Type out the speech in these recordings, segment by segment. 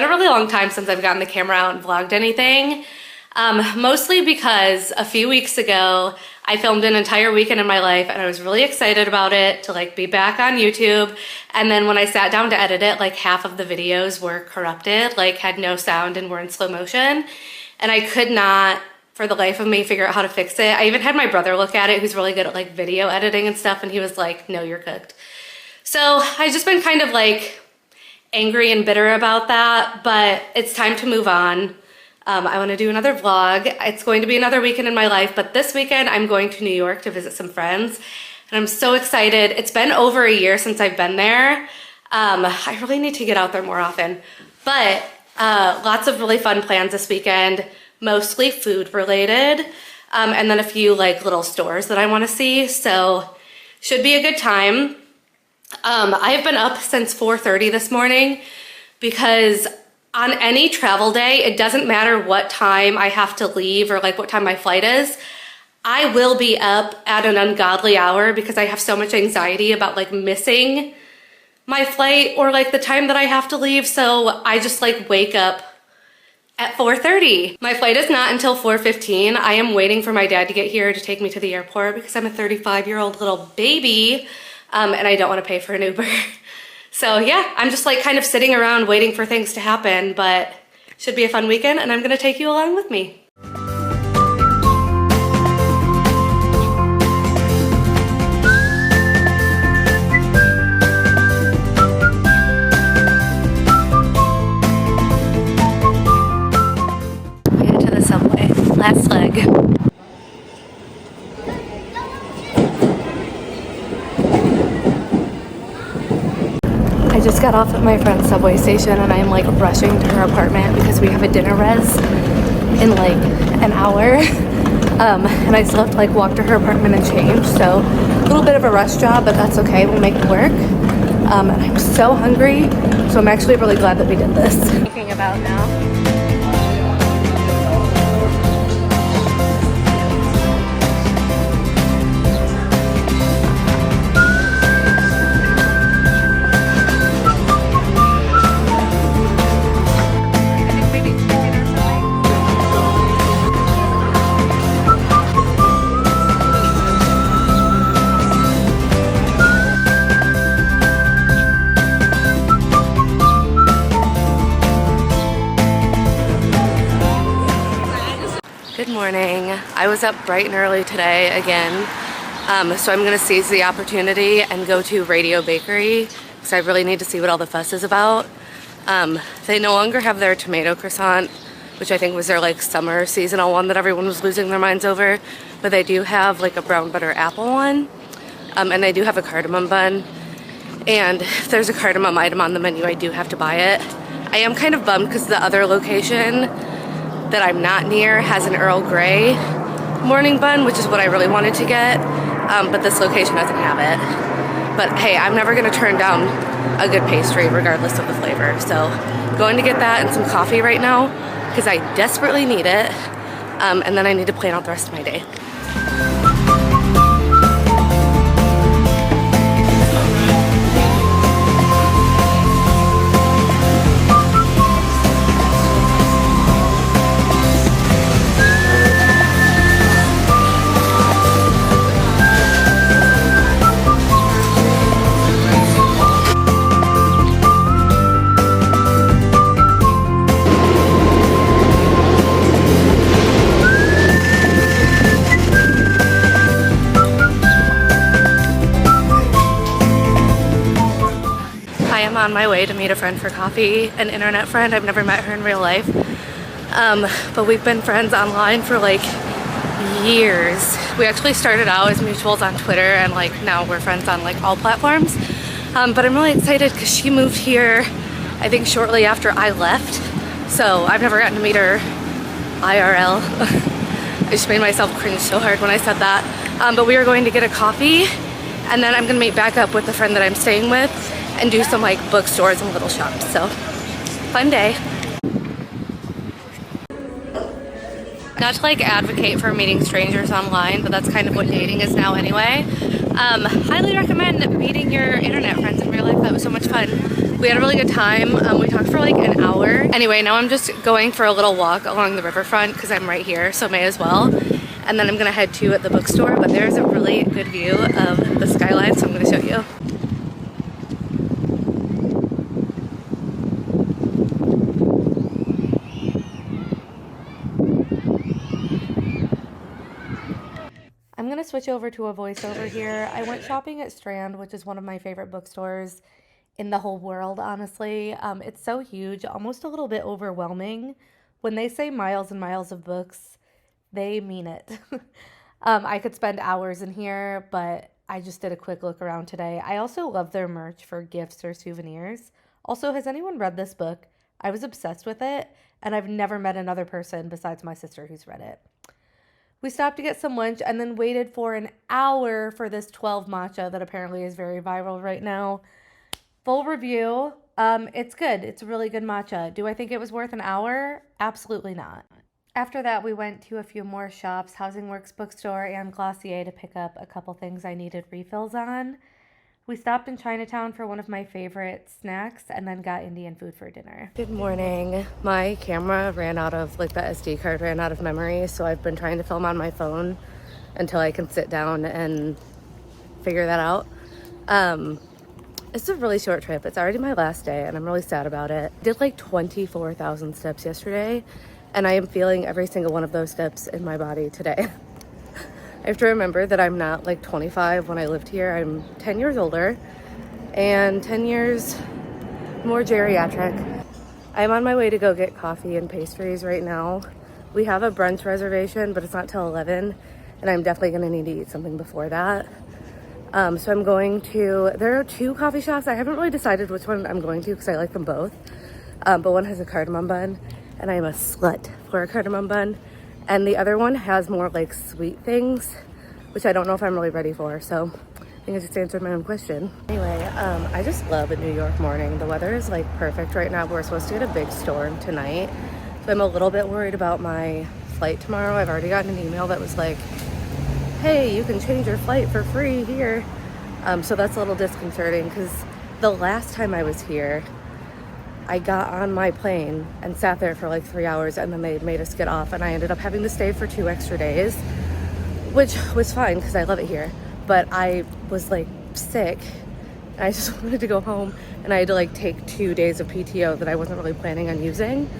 been a really long time since I've gotten the camera out and vlogged anything. Mostly because a few weeks ago, I filmed an entire weekend in my life and I was really excited about it to like be back on YouTube. And then when I sat down to edit it, like half of the videos were corrupted, like had no sound and were in slow motion. And I could not, for the life of me, figure out how to fix it. I even had my brother look at it, who's really good at like video editing and stuff. And he was like, no, you're cooked. So I've just been kind of like angry and bitter about that, but it's time to move on. I want to do another vlog. It's going to be another weekend in my life, but this weekend I'm going to New York to visit some friends and I'm so excited. It's been over a year since I've been there. I really need to get out there more often, but lots of really fun plans this weekend, mostly food related, and then a few like little stores that I want to see, so should be a good time. I've been up since 4:30 this morning because on any travel day, it doesn't matter what time I have to leave or like what time my flight is, I will be up at an ungodly hour because I have so much anxiety about like missing my flight or like the time that I have to leave. So I just like wake up at 4:30. My flight is not until 4:15. I am waiting for my dad to get here to take me to the airport because I'm a 35-year-old little baby and I don't want to pay for an Uber. So yeah, I'm just like kind of sitting around waiting for things to happen, but should be a fun weekend and I'm gonna take you along with me. Made it to the subway, last leg. I just got off at my friend's subway station and I'm like rushing to her apartment because we have a dinner res in like an hour. And I still have to like walk to her apartment and change. So a little bit of a rush job, but that's okay, we'll make it work. And I'm so hungry, so I'm actually really glad that we did this. Thinking about now. Good morning. I was up bright and early today again, so I'm gonna seize the opportunity and go to Radio Bakery because I really need to see what all the fuss is about. They no longer have their tomato croissant, which I think was their like summer seasonal one that everyone was losing their minds over, but they do have like a brown butter apple one, and they do have a cardamom bun, and if there's a cardamom item on the menu, I do have to buy it. I am kind of bummed because the other location that I'm not near has an Earl Grey morning bun, which is what I really wanted to get, but this location doesn't have it. But hey, I'm never gonna turn down a good pastry regardless of the flavor. So going to get that and some coffee right now because I desperately need it, and then I need to plan out the rest of my day. On my way to meet a friend for coffee, an internet friend. I've never met her in real life, but we've been friends online for like years. We actually started out as mutuals on Twitter and like now we're friends on like all platforms, but I'm really excited because she moved here I think shortly after I left, so I've never gotten to meet her IRL. I just made myself cringe so hard when I said that, but we are going to get a coffee and then I'm gonna meet back up with the friend that I'm staying with and do some like bookstores and little shops. So fun day. Not to like advocate for meeting strangers online, but that's kind of what dating is now anyway. Highly recommend meeting your internet friends in real life. That was so much fun. We had a really good time. We talked for like an hour. Anyway, now I'm just going for a little walk along the riverfront because I'm right here, so may as well. And then I'm gonna head to the bookstore, but there's a really good view of the skyline, so I'm gonna show you. I'm gonna switch over to a voiceover here. I went shopping at Strand, which is one of my favorite bookstores in the whole world, honestly. It's so huge, almost a little bit overwhelming. When they say miles and miles of books, they mean it. I could spend hours in here, but I just did a quick look around today. I also love their merch for gifts or souvenirs. Also, has anyone read this book? I was obsessed with it, and I've never met another person besides my sister who's read it. We stopped to get some lunch and then waited for an hour for this 12 matcha that apparently is very viral right now. Full review. It's good. It's a really good matcha. Do I think it was worth an hour? Absolutely not. After that, we went to a few more shops, Housing Works Bookstore and Glossier, to pick up a couple things I needed refills on. We stopped in Chinatown for one of my favorite snacks and then got Indian food for dinner. Good morning. My camera ran out of, the SD card ran out of memory, so I've been trying to film on my phone until I can sit down and figure that out. It's a really short trip. It's already my last day and I'm really sad about it. I did 24,000 steps yesterday and I am feeling every single one of those steps in my body today. I have to remember that I'm not 25 when I lived here. I'm 10 years older and 10 years more geriatric. I'm on my way to go get coffee and pastries right now. We have a brunch reservation, but it's not till 11 and I'm definitely gonna need to eat something before that. So I'm going to, there are two coffee shops. I haven't really decided which one I'm going to because I like them both. But one has a cardamom bun and I'm a slut for a cardamom bun. And the other one has more sweet things, which I don't know if I'm really ready for. So I think I just answered my own question. Anyway, I just love a New York morning. The weather is perfect right now. We're supposed to get a big storm tonight. So I'm a little bit worried about my flight tomorrow. I've already gotten an email that was hey, you can change your flight for free here. So that's a little disconcerting because the last time I was here, I got on my plane and sat there for 3 hours and then they made us get off and I ended up having to stay for 2 extra days, which was fine because I love it here. But I was sick and I just wanted to go home and I had to take 2 days of PTO that I wasn't really planning on using.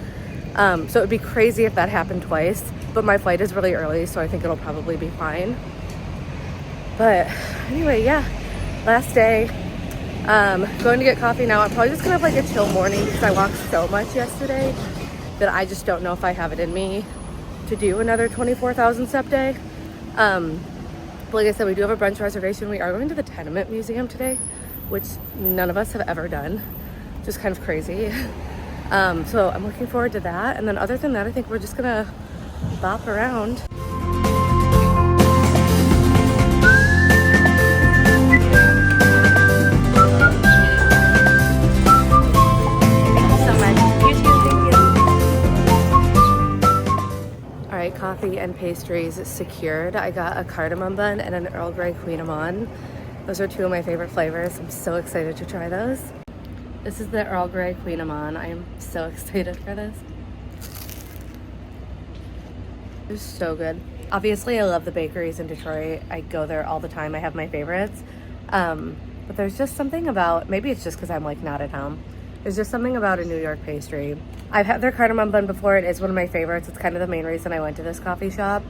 So it would be crazy if that happened twice, but my flight is really early, so I think it'll probably be fine. But anyway, yeah, last day. Going to get coffee now. I'm probably just gonna have a chill morning because I walked so much yesterday that I just don't know if I have it in me to do another 24,000 step day. But like I said, we do have a brunch reservation. We are going to the Tenement Museum today, which none of us have ever done. Just kind of crazy. So I'm looking forward to that. And then other than that, I think we're just gonna bop around. Coffee and pastries secured. I got a cardamom bun and an Earl Grey cinnamon. Those are two of my favorite flavors. I'm so excited to try those. This is the Earl Grey cinnamon. I am so excited for this. It's so good. Obviously, I love the bakeries in Detroit. I go there all the time. I have my favorites. But there's just something about, maybe it's just because I'm not at home. There's just something about a New York pastry. I've had their cardamom bun before. It is one of my favorites. It's kind of the main reason I went to this coffee shop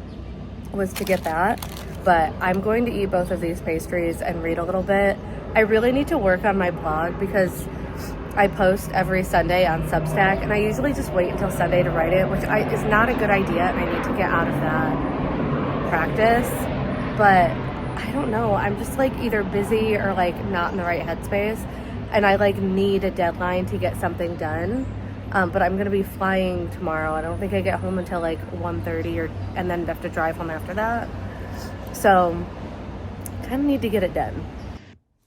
was to get that. But I'm going to eat both of these pastries and read a little bit. I really need to work on my blog because I post every Sunday on Substack and I usually just wait until Sunday to write it, which is not a good idea and I need to get out of that practice. But I don't know. I'm just either busy or not in the right headspace. And I need a deadline to get something done. But I'm gonna be flying tomorrow. I don't think I get home until 1:30 and then have to drive home after that. So kind of need to get it done.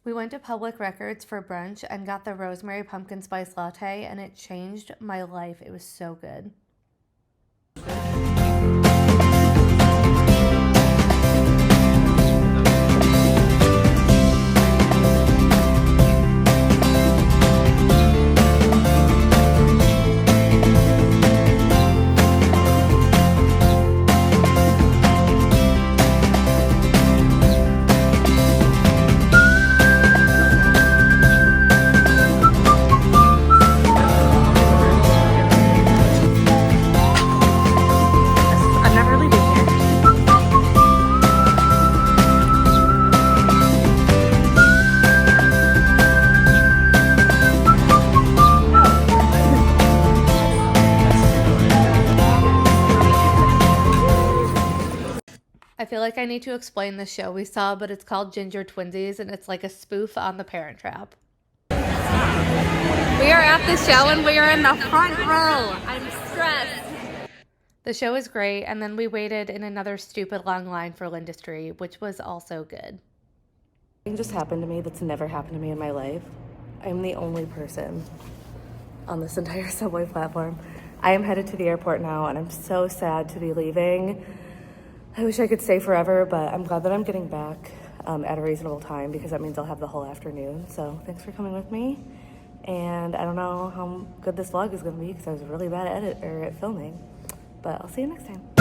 We went to Public Records for brunch and got the rosemary pumpkin spice latte and it changed my life. It was so good. like I need to explain the show we saw, but it's called Ginger Twinsies, and it's like a spoof on The Parent Trap. We are at the show, and we are in the front row. I'm stressed. The show was great, and then we waited in another stupid long line for Lindustry, which was also good. Something just happened to me that's never happened to me in my life. I'm the only person on this entire subway platform. I am headed to the airport now, and I'm so sad to be leaving. I wish I could stay forever, but I'm glad that I'm getting back at a reasonable time, because that means I'll have the whole afternoon. So thanks for coming with me. And I don't know how good this vlog is going to be, because I was really bad at filming. But I'll see you next time.